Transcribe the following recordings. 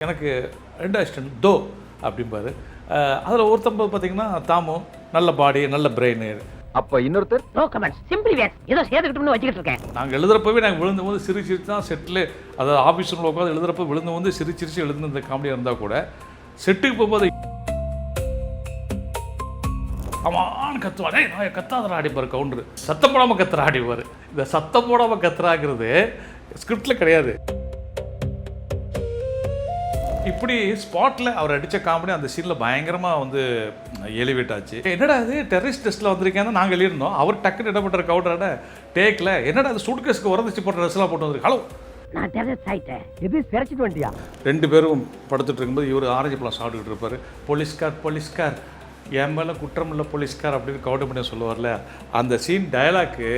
எனக்கு 2 அசிஸ்டன்ட் தோ அப்படிம்பாரு. அதில் ஒருத்தம்ப பார்த்தீங்கன்னா தாமு நல்ல பாடி நல்ல பிரெயின். அப்போ இன்னொருத்தர் நோ கமெண்ட்ஸ் சிம்பிளி வேஸ் ஏதோ சேர்த்துக்கிட்டோம்னு வச்சுக்கிட்டு இருக்கேன். நாங்கள் எழுதுறப்பவே நாங்கள் விழுந்து வந்து சிரிச்சு தான் செட்டில், அதாவது ஆஃபீஸ் ரூமில் உட்காந்து எழுதுறப்ப விழுந்து வந்து சிரிச்சு எழுதுன இந்த காமெடியாக இருந்தால் கூட செட்டுக்கு போகும்போது அவன் கத்துவாடே நான் கத்தாதரா அடிப்பார். கவுண்டரு சத்தம் போடாமல் கத்துற ஆடிப்பார். இந்த சத்தம் போடாமல் கத்துறாங்கிறது ஸ்கிரிப்டில் கிடையாது. இப்படி ஸ்பாட்டில் அவர் அடித்த காமெடி அந்த சீனில் பயங்கரமாக வந்து எலிவேட் ஆச்சு. என்னடா அது டெரரிஸ்ட் டெஸ்ட்டில் வந்திருக்கேன்னு நாங்கள் எழுதிருந்தோம். அவர் டக்குன்னு என்ன பண்ணுற கவுண்டரோட டேக்கில் என்னடா அது சூட்கேஸ்க்கு உரந்துச்சு போட்ட ட்ரெஸ்லாம் போட்டு வந்துருக்கு. ஹலோ நான் டெரரிஸ்ட் ஆயிட்டேன். எது சிறைச்சிட்டு வந்துட்டியா? 2 பேரும் படுத்துட்டு இருக்கும்போது இவர் ஆரஞ்சு பழம் சாப்பிட்டுக்கிட்டு இருப்பார். போலீஸ்கார் என் மேலே குற்றம் இல்லை போலீஸ்கார் அப்படின்னு கவுண்டர் பண்ணி சொல்லுவார்ல, அந்த சீன் டயலாக்கு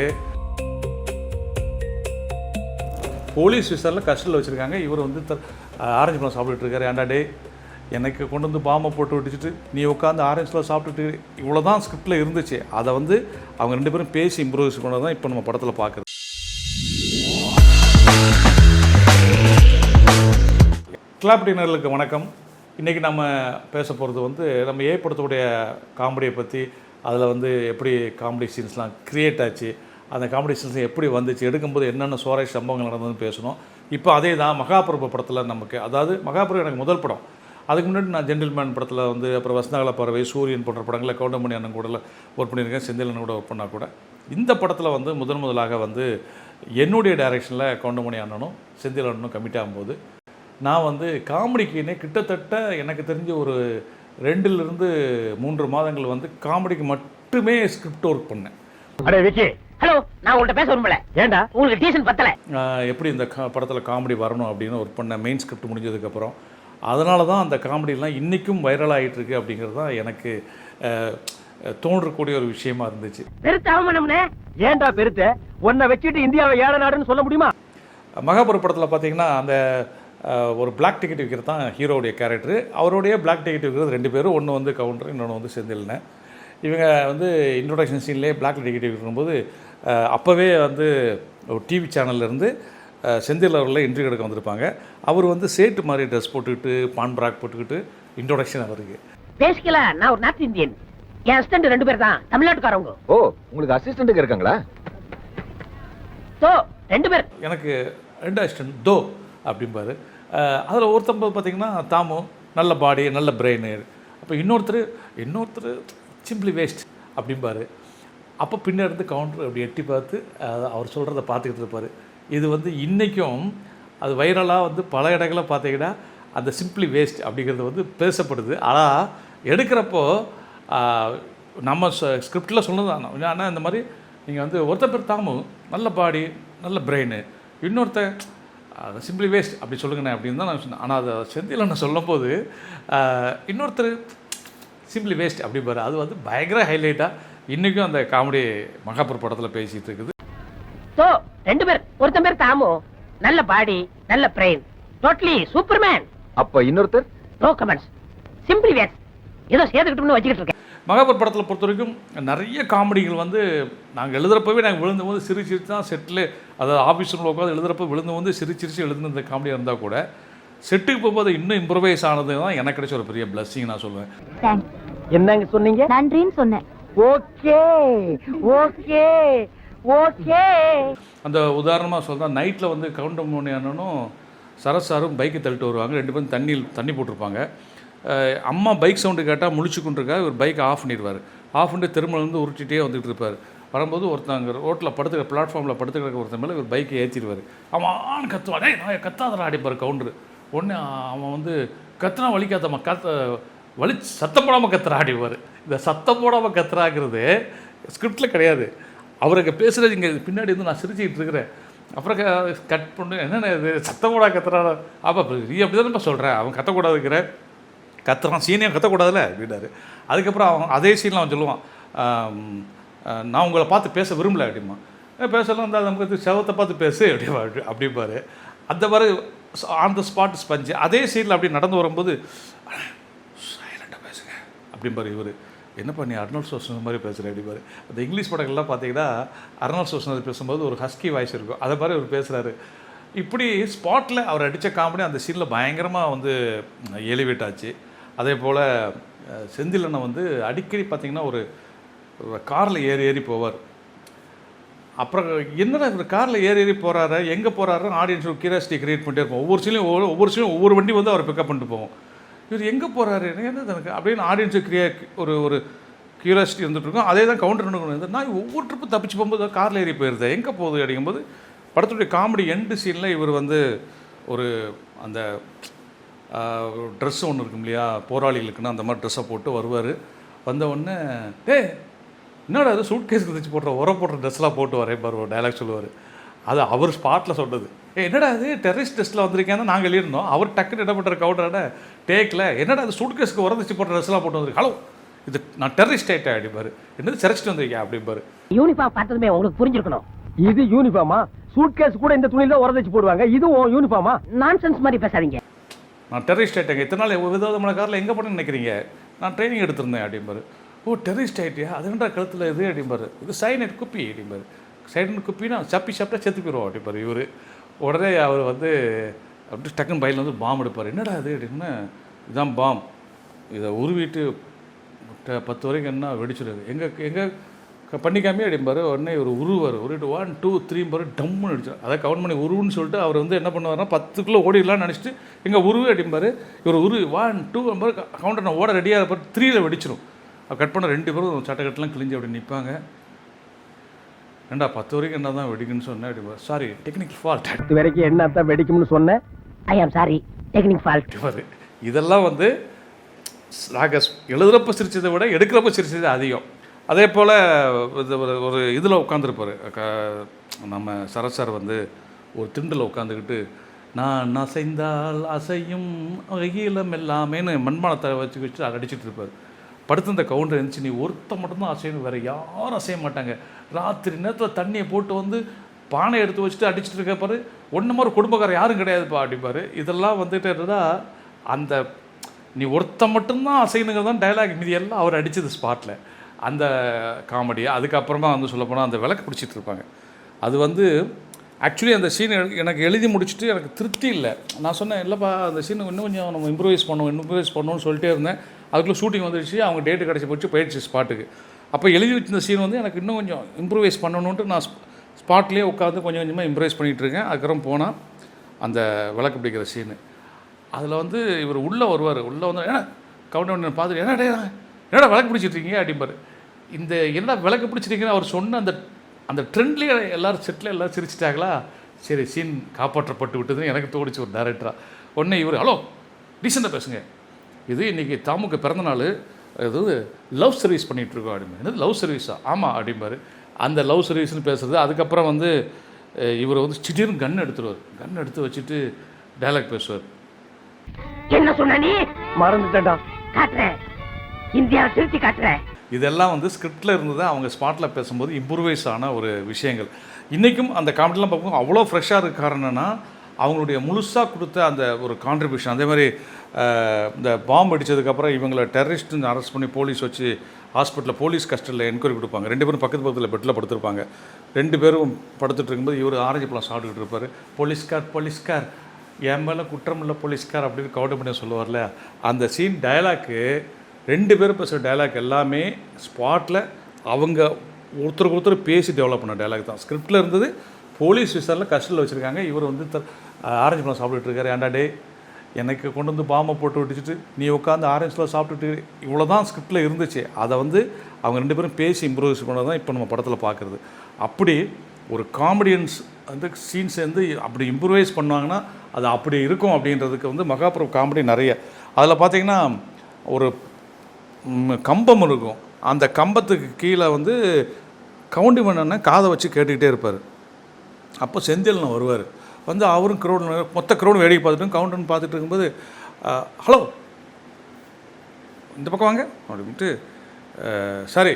போலீஸ் விசாரில் கஸ்டடியில் வச்சுருக்காங்க. இவர் வந்து ஆரஞ்சு பழம் சாப்பிட்டுட்டு இருக்காரு. ஏன்டா டே எனக்கு கொண்டு வந்து பாம்பை போட்டு விட்டுச்சுட்டு நீ உட்காந்து ஆரஞ்சு பழம் சாப்பிட்டுட்டு, இவ்வளோ தான் ஸ்கிரிப்டில் இருந்துச்சு. அதை வந்து அவங்க 2 பேரும் பேசி இம்ப்ரூவைஸ் பண்ணது தான் இப்போ நம்ம படத்தில் பார்க்குறது. கிளாப் டின்னர்களுக்கு வணக்கம். இன்றைக்கி நம்ம பேச போகிறது வந்து நம்ம படத்துடைய காமெடியை பற்றி, அதில் வந்து எப்படி காமெடி சீன்ஸ்லாம் க்ரியேட் ஆச்சு, அந்த காமெடி சீன்ஸ் எப்படி வந்துச்சு, எடுக்கும்போது என்னென்ன சுவாரஸ்ய சம்பவங்கள் நடந்ததுன்னு பேசணும். இப்போ அதே தான் மகாபிரபு படத்தில் நமக்கு, அதாவது மகாபிரபு எனக்கு முதல் படம். அதுக்கு முன்னாடி நான் ஜென்டில்மேன் படத்தில் வந்து, அப்புறம் வசந்தகால பறவை, சூரியன் போன்ற படங்களில் கவுண்டமணி அண்ணன் கூட ஒர்க் பண்ணியிருக்கேன், செந்தில் அண்ணன் கூட ஒர்க் பண்ணால் கூட இந்த படத்தில் வந்து முதலாக வந்து என்னுடைய டைரெக்ஷனில் கவுண்டமணி அண்ணனும் செந்தில் அண்ணனும் கமிட் ஆகும்போது நான் வந்து காமெடிக்குன்னே கிட்டத்தட்ட எனக்கு தெரிஞ்ச ஒரு 2-3 மாதங்கள் வந்து காமெடிக்கு மட்டுமே ஸ்கிரிப்ட் ஒர்க் பண்ணேன். அடே விக்கி, ஹலோ, நான் உங்கள்கிட்ட பேச விரும்பல. ஏண்டா உங்களுக்கு டீசன் பத்தல? எப்படி இந்த படத்தில் காமெடி வரணும் அப்படின்னு ஒர்க் பண்ண மெயின் ஸ்கிரிப்ட் முடிஞ்சதுக்கப்புறம் அதனால தான் அந்த காமெடியெலாம் இன்றைக்கும் வைரல் ஆகிட்டுருக்கு அப்படிங்கிறது தான் எனக்கு தோன்றக்கூடிய ஒரு விஷயமா இருந்துச்சு. பெருத்த அவமானம்னே. ஏண்டா பெருத்த? உன்னை வச்சுட்டு இந்தியாவை ஏழை நாடுன்னு சொல்ல முடியுமா? மகாபுர படத்தில் பார்த்தீங்கன்னா அந்த ஒரு பிளாக் டிக்கெட் விற்கிறது தான் ஹீரோடைய கேரக்டரு. அவருடைய பிளாக் டிக்கெட் விற்கிறது 2 பேரும், ஒன்று வந்து கவுண்டர், இன்னொன்று வந்து செந்தில்னு. இவங்க வந்து இன்ட்ரோடக்ஷன் சீன்லேயே பிளாக் டிக்கெட் விற்கும்போது அப்போவே வந்து ஒரு டிவி சேனல்லேருந்து செந்தில் அவர்களில் இன்டர்வியூ எடுக்க வந்திருப்பாங்க. அவர் வந்து சேட்டு மாதிரி ட்ரெஸ் போட்டுக்கிட்டு பான் பிராக் போட்டுக்கிட்டு இன்ட்ரோடக்ஷன் அவருக்கு. பேசிக்கலாம், நான் ஒரு நார்த் இந்தியன். என் அசிஸ்டன்ட் 2 பேர் தான் தமிழ்நாட்டுக்காரவங்க. ஓ, உங்களுக்கு அசிஸ்டன்ட்டுக்கு இருக்காங்களா? தோ 2 பேர். எனக்கு 2 அசிஸ்டன்ட் தோ அப்படிம்பாரு. அதில் ஒருத்தம்ப பார்த்தீங்கன்னா தாமு நல்ல பாடி நல்ல பிரெயின். அப்போ இன்னொருத்தர் சிம்பிளி வேஸ்ட் அப்படிம்பாரு. அப்போ பின்னாடி கவுண்டர் அப்படி எட்டி பார்த்து அவர் சொல்கிறத பார்த்துக்கிட்டு இருப்பார். இது வந்து இன்றைக்கும் அது வைரலாக வந்து பல இடங்களில் பார்த்தீங்கன்னா அந்த சிம்பிளி வேஸ்ட் அப்படிங்கிறது வந்து பேசப்படுது. ஆனால் எடுக்கிறப்போ நம்ம ஸ்கிரிப்டில் சொன்னது ஆனால் இந்த மாதிரி நீங்கள் வந்து ஒருத்தர் பேர் தாமு நல்ல பாடி நல்ல பிரெயின், இன்னொருத்தர் சிம்பிளி வேஸ்ட் அப்படி சொல்லுங்கண்ணே அப்படின்னு தான் நான் சொன்னேன். ஆனால் அதை செந்தில் நான் சொல்லும் போது இன்னொருத்தர் சிம்பிளி வேஸ்ட் அப்படிம்பாரு. அது வந்து பயங்கர ஹைலைட்டாக இன்றைக்கும் அந்த காமெடி மகாபுர படத்தில் பேசிகிட்டு இருக்குது. தோ 2 பேர், ஒருத்தன் பேர் தாமு நல்ல பாடி நல்ல பிரெயின், டோட்டலி சூப்பர்மேன். அப்போ இன்னொருத்தர் நோ கமெண்ட்ஸ் சிம்பிளி வேஸ் ஏதோ சேர்த்துக்கிட்டோம்னு வச்சுக்கிட்டு இருக்கேன். மகாபுர படத்தில் பொறுத்த வரைக்கும் நிறைய காமெடிகள் வந்து நாங்கள் எழுதுறப்பவே நாங்கள் விழுந்து வந்து சிரிச்சு தான் செட்டில், அதாவது ஆஃபீஸ் ரூமில் உட்காந்து எழுதுறப்ப விழுந்து வந்து சிரிச்சு எழுதுன இந்த காமெடியாக இருந்தால் கூட செட்டுக்கு போகும்போது இன்னும் இம்ப்ரூவைஸ் ஆனது தான் எனக்கு கிடைச்ச ஒரு பெரிய பிளஸ்ஸிங் நான் சொல்லுவேன். என்னங்க சொன்னீங்க? நன்றின்னு சொன்னேன். Okay okay okay. அந்த உதாரணமாக சொல்கிறேன், நைட்டில் வந்து கவுண்டமணி அண்ணனும் சரசாரும் பைக்கை தள்ளிட்டு வருவாங்க. 2 பேரும் தண்ணி போட்டிருப்பாங்க. அம்மா பைக் சவுண்டு கேட்டால் முழிச்சுக்கொண்டிருக்கா, இவர் பைக்கை ஆஃப் பண்ணிடுவார். ஆஃப் பண்ணிட்டு திருமலேருந்து உருட்டிகிட்டே வந்துட்டு இருப்பார். வரும்போது ஒருத்தங்க ரோட்டில் படுத்துக்கிற பிளாட்ஃபார்மில் படுத்துக்கிற ஒருத்தன் மேலே இவர் பைக்கை ஏற்றிடுவார். அவன் கத்துவாடே நான் கத்தாதரா அடிப்பார் கவுண்டரு. ஒன்று அவன் வந்து கத்துனா வலிக்காதம்மா சத்தம் போடாமல் கத்துறா ஆடிவார். இந்த சத்தம் போடாமல் கத்துறாங்கிறது ஸ்கிரிப்டில் கிடையாது. அவருக்கு பேசுகிறது இங்கே பின்னாடி வந்து நான் சிரிச்சுக்கிட்டு இருக்கிறேன். அப்புறம் கட் பண்ணு என்னென்ன இது சத்தம் போடா கத்துறான். அப்போ நீ அப்படி தானே சொல்கிறேன், அவன் கத்தக்கூடாதுங்கிற கத்துறான், சீனியாக கத்தக்கூடாதுல்ல அப்படின்னாரு. அதுக்கப்புறம் அவன் அதே சீனில் அவன் சொல்லுவான், நான் உங்களை பார்த்து பேச விரும்பலை அப்படிமா. பேசலாம் இருந்தால் நமக்கு செவத்தை பார்த்து பேசு அப்படிம்பாரு. அந்த மாதிரி ஆன் த ஸ்பாட் ஸ்பஞ்சு. அதே சீனில் அப்படி நடந்து வரும்போது சைலண்டாக பேசுங்க அப்படிம்பாரு. இவர் என்னப்பா நீ அர்னால்ட் ஷ்வார்ஸ்நெகர் மாதிரி பேசுகிற அப்படிப்பாரு. அந்த இங்கிலீஷ் படங்கள்லாம் பார்த்தீங்கன்னா அர்னால்ட் ஷ்வார்ஸ்நெகர் பேசும்போது ஒரு ஹஸ்கி வாய்ஸ் இருக்கும், அதை மாதிரி அவர் பேசுகிறாரு. இப்படி ஸ்பாட்டில் அவர் அடித்த காமெடி அந்த சீனில் பயங்கரமாக வந்து எலிவேட் ஆச்சு. அதே போல் செந்திலனை வந்து அடிக்கடி பார்த்திங்கன்னா ஒரு காரில் ஏறி போவார். அப்புறம் என்னடா இவர் காரில் ஏறி போகிறாரு, எங்கே போகிறாரு, ஆடியன்ஸ் ஒரு கியூரியாசிட்டி கிரியேட் பண்ணிட்டே இருப்போம். ஒவ்வொரு சீலையும் ஒவ்வொரு வண்டி வந்து அவர் பிக்கப் பண்ணிட்டு போவோம். இவர் எங்கே போகிறாரு என்ன எனக்கு அப்படின்னு ஆடியன்ஸு ஒரு கியூரியாசிட்டி இருந்துகிட்டு இருக்கும். அதே தான் கவுண்டர் நான் ஒவ்வொரு ட்ரிப்பு தப்பிச்சு போகும்போது காரில் ஏறி போயிருது, எங்கே போகுது அப்படிங்கும்போது படத்துடைய காமெடி எண்டு சீனில் இவர் வந்து ஒரு அந்த ட்ரெஸ்ஸு ஒன்று இருக்கும் இல்லையா, போராளிகளுக்குன்னு அந்த மாதிரி ட்ரெஸ்ஸை போட்டு வருவார். வந்தவுடனே என்னடா அது சூட் கேஸுக்கு தைச்சி போடுற ட்ரெஸ்லாம் போட்டு வரேன் பாரு டைலாக் சொல்லுவார். அது அவர் ஸ்பாட்டில் சொன்னது. என்னடா அது டெரரிஸ்ட் ட்ரெஸ்ஸில் வந்திருக்கேன்னு நாங்கள் எழுதிருந்தோம். அவர் டக்குன்னு என்ன பண்ணுற கவுண்டரோட டேக்கில் என்னடா அது சூட் கேஸுக்கு உரதிச்சு போடுற ட்ரெஸ்லாம் போட்டு வந்திருக்கு. ஹலோ இது நான் டெரரிஸ்ட் ஆகிட்டேன் அப்படிப்பாரு. என்னது சிறைச்சிட்டு வந்திருக்கேன் அப்படிப்பாரு. யூனிஃபார்ம் பார்த்ததுமே உங்களுக்கு புரிஞ்சிருக்கணும். இது யூனிஃபார்மா? சூட்கேஸ் கூட இந்த துணியில உரதிச்சு போடுவாங்க, இதுவும் யூனிஃபார்மா? நான்சென்ஸ் மாதிரி பேசாதீங்க. நான் டெரரிஸ்ட் ஆகிட்டேங்க, இத்தனை நாள் விதவிதமான காரில் எங்கே பண்ணு நினைக்கிறீங்க, நான் ட்ரைனிங் எடுத்திருந்தேன் அப்படிம்பாரு. ஓ டெரரிஸ்ட் ஆகிட்டியா, அது என்னடா கழுத்தில் இது அப்படிம்பாரு. இது சைனட் குப்பி அப்படிம்பாரு. சைனட் குப்பினா சாப்பிட்டா செத்து போயிடுவோம் அப்படிம்பாரு. இவர் உடனே அவர் வந்து அப்படி டக்குன்னு பையில் வந்து பாம் எடுப்பார். என்னடா அது அப்படின்னா, இதுதான் பாம், இதை உருவிட்டு 10 வரைக்கும் என்ன வெடிச்சிடுது, எங்கே பண்ணிக்காமே அப்படிம்பாரு. உடனே ஒரு உருவார், உருவிட்டு 1 2 3 டம்முன்னு அடிச்சார். அதை கவுண்ட் பண்ணி உருவுன்னு சொல்லிட்டு அவர் வந்து என்ன பண்ணுவார்னா 10க்குள்ளே ஓடிடலாம்னு நினச்சிட்டு எங்கே உருவு அப்படிம்பாரு. இவர் உரு 1 2 கவுண்டர் நான் ஓட ரெடியாக இருப்பார். 3ல் வெடிச்சிடும். கட் பண்ண 2 பேரும் சட்டக்கட்டெலாம் கிழிஞ்சு அப்படி நிற்பாங்க. ஏண்டா 10 வரைக்கும் என்ன தான் வெடிக்குன்னு சொன்னேன் அப்படிம்பாரு. Sorry technical fault. 10 வரைக்கும் என்ன தான் வெடிக்கும்னு சொன்னேன். ஐ ஆம் சாரி டெக்னிக் ஃபால்ட். இதெல்லாம் வந்து நாங்கள் எழுதுகிறப்ப சிரிச்சதை விட எடுக்கிறப்ப சிரிச்சது அதிகம். அதே போல் ஒரு இதில் உட்காந்துருப்பார் நம்ம சரசார் வந்து ஒரு திண்டில் உட்காந்துக்கிட்டு நான் அசைந்தால் அசையும் அகிலம் எல்லாமேன்னு மண்பானத்தை வச்சு அடிச்சிட்டு இருப்பார். படுத்து இந்த கவுண்டர் இருந்துச்சு, நீ ஒருத்த மட்டும்தான் அசையணும், வேறு யாரும் அசைய மாட்டாங்க. ராத்திரி நேரத்தில் தண்ணியை போட்டு வந்து பானை எடுத்து வச்சுட்டு அடிச்சுட்டு இருக்கப்பாரு, ஒன்று மாதிரி குடும்பக்காரர் யாரும் கிடையாதுப்பா அப்படிப்பாரு. இதெல்லாம் வந்துட்டு இருந்தால் அந்த நீ ஒருத்த மட்டும்தான் அசைனுங்கிறது தான் டைலாக். மீதி எல்லாம் அவர் அடித்தது ஸ்பாட்டில் அந்த காமெடி. அதுக்கப்புறமா வந்து சொல்லப்போனால் அந்த விளக்கு பிடிச்சிட்டு இருப்பாங்க. அது வந்து ஆக்சுவலி அந்த சீன் எனக்கு எழுதி முடிச்சுட்டு எனக்கு திருப்தி இல்லை. நான் சொன்னேன் இல்லைப்பா அந்த சீன் இன்னும் கொஞ்சம் நம்ம இம்ப்ரூவைஸ் பண்ணணும்னு சொல்லிட்டே இருந்தேன். அதுக்குள்ளே ஷூட்டிங் வந்துடுச்சு, அவங்க டேட்டு கிடச்சி போயிடுச்சு ஸ்பாட்டுக்கு. அப்போ எழுதி வச்சிருந்த சீன் வந்து எனக்கு இன்னும் கொஞ்சம் இம்ப்ரூவைஸ் பண்ணணுன்ட்டு நான் ஸ்பாட்லேயே உட்காந்து கொஞ்சம் கொஞ்சமாக இம்ப்ரூவைஸ் பண்ணிகிட்ருக்கேன். அதுக்கப்புறம் போனால் அந்த விளக்கு பிடிக்கிற சீனு அதில் வந்து இவர் உள்ளே வருவார். உள்ளே வந்து ஏன்னா கவுண்டர் பார்த்துட்டு என்னடா விளக்கு பிடிச்சிட்ருக்கீங்க அப்படிம்பாரு. இந்த என்ன விளக்கு பிடிச்சிருக்கீங்கன்னு அவர் சொன்ன அந்த ட்ரெண்ட்லேயே எல்லோரும் செட்டில் எல்லோரும் சிரிச்சிட்டாங்களா. சரி சீன் காப்பாற்றப்பட்டு விட்டதுன்னு எனக்கு தோடிச்சு ஒரு டேரக்டராக. உடனே இவர் ஹலோ டீசெண்டாக பேசுங்க, இது இன்றைக்கி தாமுக்கு பிறந்தநாள், அதாவது லவ் சர்வீஸ் பண்ணிகிட்ருக்கோம் அப்படிம்பாரு. என்னது லவ் சர்வீஸா? ஆமாம் அப்படிம்பாரு. அந்த லவ் சர்வீஸ்னு பேசுகிறது. அதுக்கப்புறம் வந்து இவர் வந்து திடீர்னு கன் எடுத்துருவார். கன் எடுத்து வச்சுட்டு டைலாக் பேசுவார். என்ன சொன்ன நீ? மறந்துட்டேன்டா. காட்டுறேன், இந்தியாவை திருத்தி காட்டுறேன். இதெல்லாம் வந்து ஸ்கிரிப்டில் இருந்தது அவங்க ஸ்பாட்டில் பேசும்போது இம்ப்ரூவைஸ் ஆன ஒரு விஷயங்கள். இன்றைக்கும் அந்த காமெடிலாம் பார்க்கும்போது அவ்வளோ ஃப்ரெஷ்ஷாக இருக்க காரணம்னா அவங்களுடைய முழுசாக கொடுத்த அந்த ஒரு கான்ட்ரிபியூஷன். அதே மாதிரி இந்த பாம்பு அடித்ததுக்கப்புறம் இவங்களை டெரரிஸ்ட்டுன்னு அரெஸ்ட் பண்ணி போலீஸ் வச்சு ஹாஸ்பிட்டலில் போலீஸ் கஸ்டடியில் என்கொயரி கொடுப்பாங்க. 2 பேரும் பக்கத்தில் பெட்டில் படுத்துருப்பாங்க. 2 பேரும் படுத்துட்டு இருக்கும்போது இவர் ஆரஞ்சு பழம் சாப்பிட்டுக்கிட்டு இருப்பார். போலீஸ்கார் என் மேலே குற்றம் இல்லை போலீஸ்கார் அப்படின்னு கவுண்ட் பண்ணி சொல்லுவார்ல. அந்த சீன் டைலாக்கு 2 பேரும் பேசுகிற டைலாக் எல்லாமே ஸ்பாட்டில் அவங்க ஒருத்தருக்கு பேசி டெவலப் பண்ண டைலாக் தான். ஸ்கிரிப்டில் இருந்தது போலீஸ் விசாரில் கஸ்டடியில் வச்சுருக்காங்க. இவர் வந்து ஆரஞ்சு பழம் சாப்பிட்டுட்டு இருக்காரு. ஏன்டா டே எனக்கு கொண்டு வந்து பாம்பை போட்டு விட்டுச்சிட்டு நீ உட்காந்து ஆரஞ்சு பழம் சாப்பிட்டுட்டு, இவ்வளோ தான் ஸ்கிரிப்டில் இருந்துச்சு. அதை வந்து அவங்க 2 பேரும் பேசி இம்ப்ரூவைஸ் பண்ணது தான் இப்போ நம்ம படத்தில் பார்க்குறது. அப்படி ஒரு காமெடியன்ஸ் வந்து சீன்ஸ் வந்து அப்படி இம்ப்ரூவைஸ் பண்ணுவாங்கன்னா அது அப்படி இருக்கும் அப்படின்றதுக்கு வந்து மகாபுரம் காமெடி நிறைய. அதில் பார்த்திங்கன்னா ஒரு கம்பம் இருக்கும். அந்த கம்பத்துக்கு கீழே வந்து கவுண்டி மன்னனை காதை வச்சு கேட்டுக்கிட்டே இருப்பார். அப்போ செந்திலன் வருவார். வந்து அவரும் க்ரௌடு மொத்த க்ரௌடும் வேடிக்கை பார்த்துட்டு கவுண்டர்னு பார்த்துட்டு இருக்கும்போது ஹலோ இந்த பக்கம் வாங்க அப்படின்ட்டு சாரி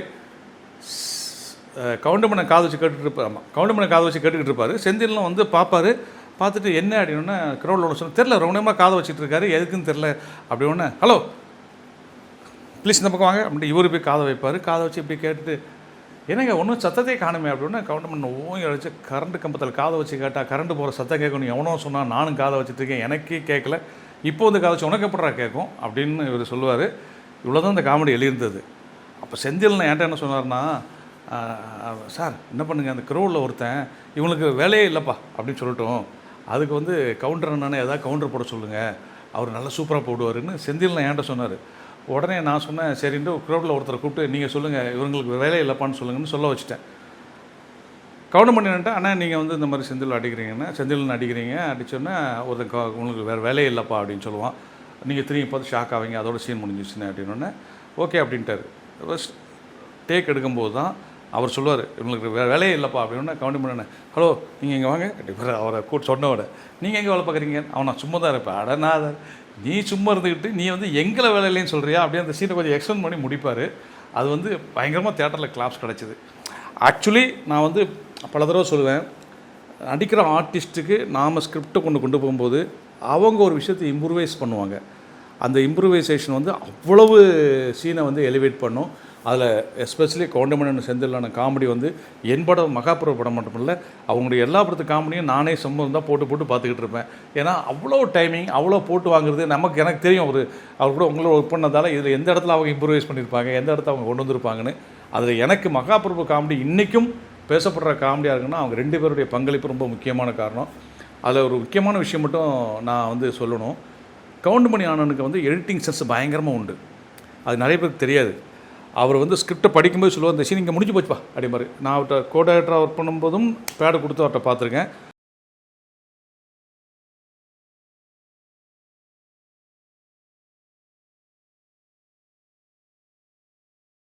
கவுண்டர் மன்னன் காதை வச்சு கேட்டுக்கிட்டு இருப்பார். ஆமாம் கவுண்டர் மன்னன் காதை வச்சு கேட்டுக்கிட்டு இருப்பார். செந்திலன் வந்து பார்ப்பார். பார்த்துட்டு என்ன அப்படின்னா க்ரௌடில் ஒன்று சொன்ன தெரில ரொம்ப நேரமாக காதை வச்சுட்டு இருக்காரு எதுக்குன்னு தெரில அப்படி ஒன்று ஹலோ ப்ளீஸ் இந்த பக்கம் வாங்க அப்படின்ட்டு இவர் போய் காதை வைப்பார். காதை வச்சு இப்படி கேட்டுட்டு என்னங்க ஒன்றும் சத்தத்தையே காணுமே அப்படின்னா கவுண்டமணி ஓங்கி அடிச்சு கரண்ட் கம்பத்தில் காதை வச்சு கேட்டால் கரண்ட் போகிற சத்தம் கேட்கணும் எவனோ சொன்னால் நானும் காதை வச்சுட்ருக்கேன் எனக்கே கேட்கல இப்போ வந்து காதை வச்சு உனக்கு எப்படா கேட்கும் அப்படின்னு இவர் சொல்லுவார். இவ்வளோ தான் இந்த காமெடி எழுதியிருந்தது. அப்போ செந்தில்னு என்கிட்ட என்ன சொன்னார்னா, சார் என்ன பண்ணுங்க அந்த க்ரௌடில் ஒருத்தன் இவங்களுக்கு வேலையே இல்லைப்பா அப்படின்னு சொல்லட்டும், அதுக்கு வந்து கவுண்டர் என்னன்னு ஏதாவது கவுண்டர் போட சொல்லுங்கள், அவர் நல்லா சூப்பராக போடுவாருன்னு செந்தில்னு என்கிட்ட சொன்னார். உடனே நான் சொன்னேன் சரின்ட்டு க்ரௌடில் ஒருத்தரை கூப்பிட்டு நீங்கள் சொல்லுங்கள் இவங்களுக்கு வேலையே இல்லைப்பான்னு சொல்லுங்கன்னு சொல்ல வச்சுட்டேன். கவுண்டர் பண்ணிட்டு அண்ணா நீங்கள் வந்து இந்த மாதிரி செந்தில் அடிக்கிறீங்கன்னா செந்தில்னு அடிக்கிறீங்க அடிச்சோன்னே ஒருத்தன் உங்களுக்கு வேறு வேலையே இல்லைப்பா அப்படின்னு சொல்லுவான். நீங்கள் திரும்பி பார்த்து ஷாக் ஆவீங்க, அதோட சீன் முடிஞ்சிச்சுன்னு அப்படின்னோடனே ஓகே அப்படின்ட்டார். டேக் எடுக்கும்போது தான் அவர் சொல்லுவார் இவங்களுக்கு வேறு வேலையே இல்லைப்பா அப்படின்னா கவுண்ட் பண்ண ஹலோ நீங்கள் இங்கே வாங்க கண்டிப்பாக அவரை கூட்டு சொன்னோட நீங்கள் எங்கே வேலை பார்க்குறீங்க, அவன் நான் சும்மா தான் இருப்பேன். அடனாத நீ சும்மா இருந்துக்கிட்டு நீ வந்து எங்களை வேலை இல்லைன்னு சொல்கிறியா அப்படியே அந்த சீனை கொஞ்சம் எக்ஸ்டெண்ட் பண்ணி முடிப்பார். அது வந்து பயங்கரமாக தியேட்டரில் கிளாப்ஸ் கிடச்சிது. ஆக்சுவலி நான் வந்து பல தடவை சொல்லுவேன், நடிக்கிற ஆர்டிஸ்ட்டுக்கு நாம் ஸ்கிரிப்டை கொண்டு போகும்போது அவங்க ஒரு விஷயத்தை இம்ப்ரூவைஸ் பண்ணுவாங்க. அந்த இம்ப்ரூவைசேஷன் வந்து அவ்வளவு சீனை வந்து எலிவேட் பண்ணும். அதில் எஸ்பெஷலி கவுண்டமணி செந்திலான காமெடி வந்து என் படம் மகாபுர படம் மட்டும் இல்லை, அவங்களுடைய எல்லா படத்து காமெடியும் நானே சம்பவம் தான் போட்டு பார்த்துக்கிட்டு இருப்பேன். ஏன்னா அவ்வளோ டைமிங் அவ்வளோ போட்டு வாங்குறது எனக்கு தெரியும். அவர் கூட உங்களோட ஒர்க் பண்ணதால் இதில் எந்த இடத்துல அவங்க இம்ப்ரூவைஸ் பண்ணியிருப்பாங்க, எந்த இடத்துல அவங்க கொண்டு வந்திருப்பாங்கன்னு. அதில் எனக்கு மகாபுர காமெடி இன்றைக்கும் பேசப்படுற காமெடியாக இருக்குன்னா அவங்க 2 பேருடைய பங்களிப்பு ரொம்ப முக்கியமான காரணம். அதில் ஒரு முக்கியமான விஷயம் மட்டும் நான் வந்து சொல்லணும். கவுண்டமணி ஆனனுக்கு வந்து எடிட்டிங் சென்ஸ் பயங்கரமாக உண்டு. அது நிறைய பேருக்கு தெரியாது. அவர் வந்து ஸ்கிரிப்டை படிக்கும்போது சொல்லுவார் இந்த சீன் இங்கே முடிஞ்சு போச்சுப்பா அப்படி மாதிரி. நான் அவர்கிட்ட கோ டைரக்டராக ஒர்க் பண்ணும்போதும் பேடு கொடுத்து அவர்கிட்ட பார்த்துருக்கேன்.